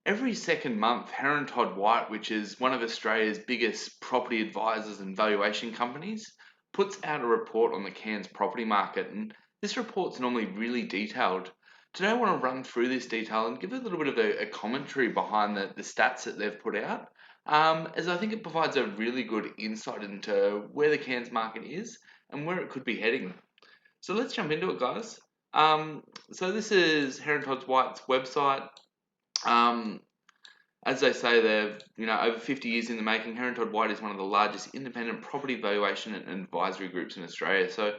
Every second month, Heron Todd White, which is one of Australia's biggest property advisors and valuation companies, puts out a report on the Cairns property market, and this report's normally really detailed. Today, I want to run through this detail and give a little bit of a commentary behind the stats that they've put out, as I think it provides a really good insight into where the Cairns market is and where it could be heading. So let's jump into it, guys. So this is Heron Todd White's website. Um, as they say, they're over 50 years in the making. Heron Todd White is one of the largest independent property valuation and advisory groups in Australia. So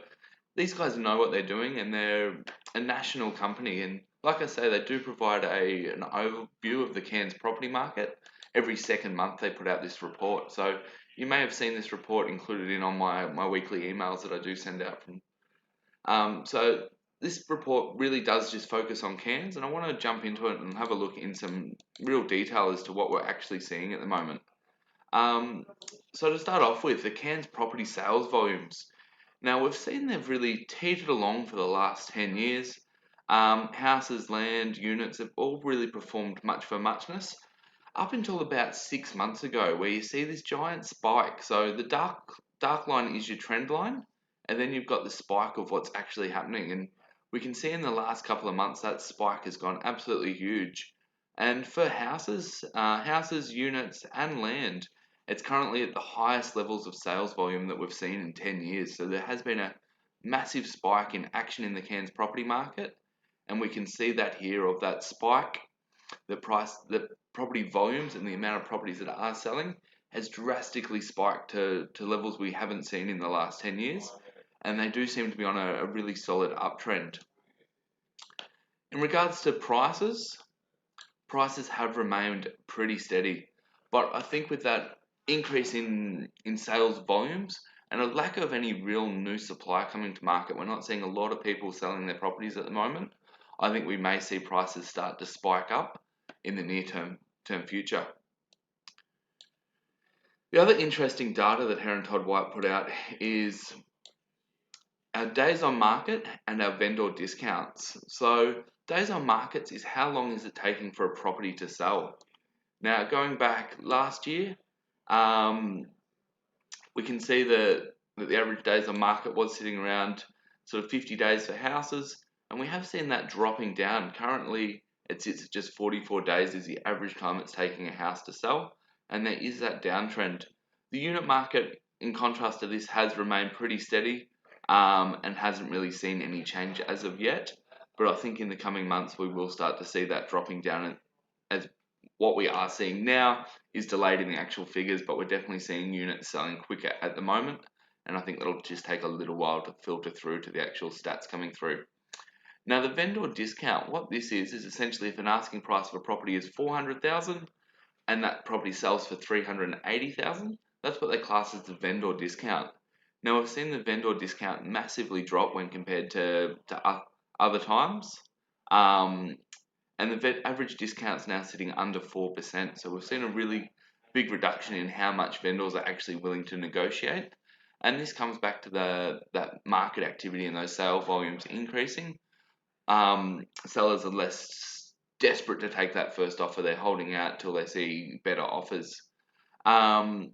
these guys know what they're doing, and they're a national company. And like I say, they do provide an overview of the Cairns property market. Every second month, they put out this report. So you may have seen this report included in on my weekly emails that I do send out from. So this report really does just focus on Cairns, and I want to jump into it and have a look in some real detail as to what we're actually seeing at the moment. Um, so to start off with, the Cairns property sales volumes. Now we've seen they've really teetered along for the last 10 years. Houses, land, units have all really performed much for muchness up until about 6 months ago, where you see this giant spike. So the dark line is your trend line, and then you've got the spike of what's actually happening. And we can see in the last couple of months that spike has gone absolutely huge. And for houses, units, and land, it's currently at the highest levels of sales volume that we've seen in 10 years. So there has been a massive spike in action in the Cairns property market, and we can see that here of that spike. The property volumes and the amount of properties that are selling has drastically spiked to levels we haven't seen in the last 10 years, and they do seem to be on a really solid uptrend. In regards to prices, prices have remained pretty steady, but I think with that increase in sales volumes and a lack of any real new supply coming to market, we're not seeing a lot of people selling their properties at the moment. I think we may see prices start to spike up in the near term future. The other interesting data that Heron Todd White put out is our days on market and our vendor discounts. So days on markets is how long is it taking for a property to sell. Now going back last year, um, we can see that the average days on market was sitting around sort of 50 days for houses, and we have seen that dropping down. Currently, it sits at just 44 days is the average time it's taking a house to sell, and there is that downtrend. The unit market, in contrast to this, has remained pretty steady and hasn't really seen any change as of yet. But I think in the coming months we will start to see that dropping down, as what we are seeing now is delayed in the actual figures, but we're definitely seeing units selling quicker at the moment. And I think that'll just take a little while to filter through to the actual stats coming through. Now, the vendor discount, what this is essentially if an asking price of a property is 400,000 and that property sells for 380,000, that's what they class as the vendor discount. Now, we've seen the vendor discount massively drop when compared to other times. Um, and the average discount's now sitting under 4%. So we've seen a really big reduction in how much vendors are actually willing to negotiate. And this comes back to that market activity and those sale volumes increasing. Sellers are less desperate to take that first offer. They're holding out till they see better offers. Um,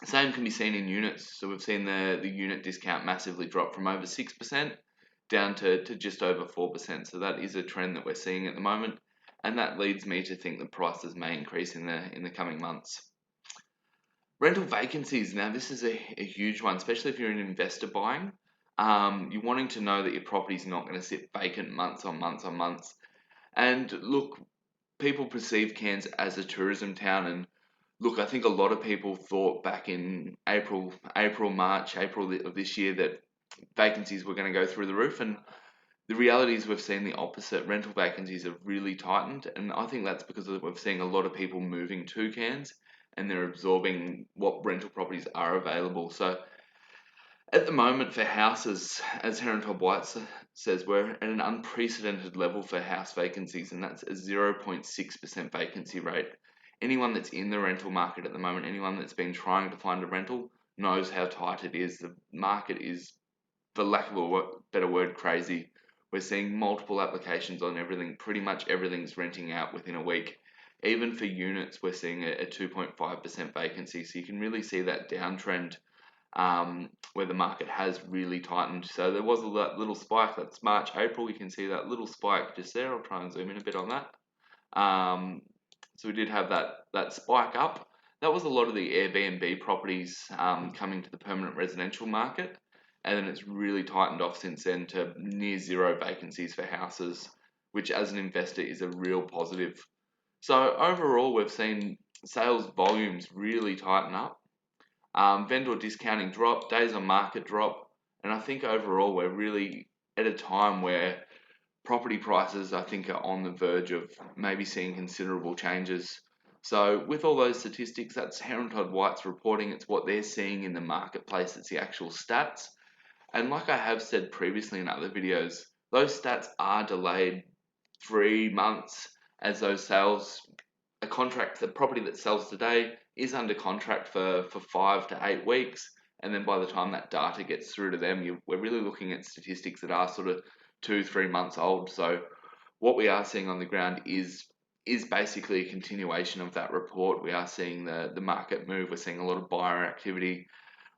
Same can be seen in units. So we've seen the unit discount massively drop from over 6% down to just over 4%. So that is a trend that we're seeing at the moment. And that leads me to think that prices may increase in the coming months. Rental vacancies. Now, this is a huge one, especially if you're an investor buying. You're wanting to know that your property is not going to sit vacant months on months on months. And look, people perceive Cairns as a tourism town, and look, I think a lot of people thought back in March, April of this year that vacancies were going to go through the roof, and the reality is we've seen the opposite. Rental vacancies have really tightened, and I think that's because we're seeing a lot of people moving to Cairns and they're absorbing what rental properties are available. So at the moment for houses, as Heron Todd White says, we're at an unprecedented level for house vacancies, and that's a 0.6% vacancy rate. Anyone that's in the rental market at the moment, anyone that's been trying to find a rental, knows how tight it is. The market is, for lack of a better word, crazy. We're seeing multiple applications on everything. Pretty much everything's renting out within a week. Even for units, we're seeing a 2.5% vacancy. So you can really see that downtrend where the market has really tightened. So there was that little spike, that's March, April. You can see that little spike just there. I'll try and zoom in a bit on that. So we did have that spike up. That was a lot of the Airbnb properties coming to the permanent residential market, and then it's really tightened off since then to near zero vacancies for houses, which as an investor is a real positive. So overall, we've seen sales volumes really tighten up. Vendor discounting drop, days on market drop, and I think overall we're really at a time where property prices, I think, are on the verge of maybe seeing considerable changes. So with all those statistics, that's Heron Todd White's reporting. It's what they're seeing in the marketplace. It's the actual stats. And like I have said previously in other videos, those stats are delayed 3 months as those sales, the property that sells today is under contract for 5 to 8 weeks. And then by the time that data gets through to them, we're really looking at statistics that are sort of 2-3 months old. So what we are seeing on the ground is basically a continuation of that report. We are seeing the market move. We're seeing a lot of buyer activity.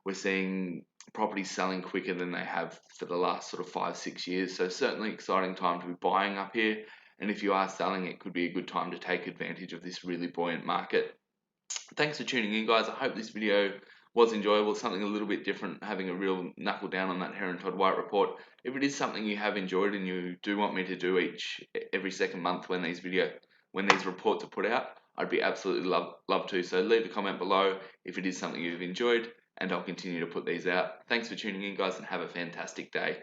We're seeing properties selling quicker than they have for the last sort of 5-6 years. So certainly exciting time to be buying up here. And if you are selling, it could be a good time to take advantage of this really buoyant market. Thanks for tuning in, guys. I hope this video was enjoyable, something a little bit different, having a real knuckle down on that Heron Todd White report. If it is something you have enjoyed and you do want me to do every second month when these reports are put out, I'd be absolutely love to. So leave a comment below if it is something you've enjoyed, and I'll continue to put these out. Thanks for tuning in, guys, and have a fantastic day.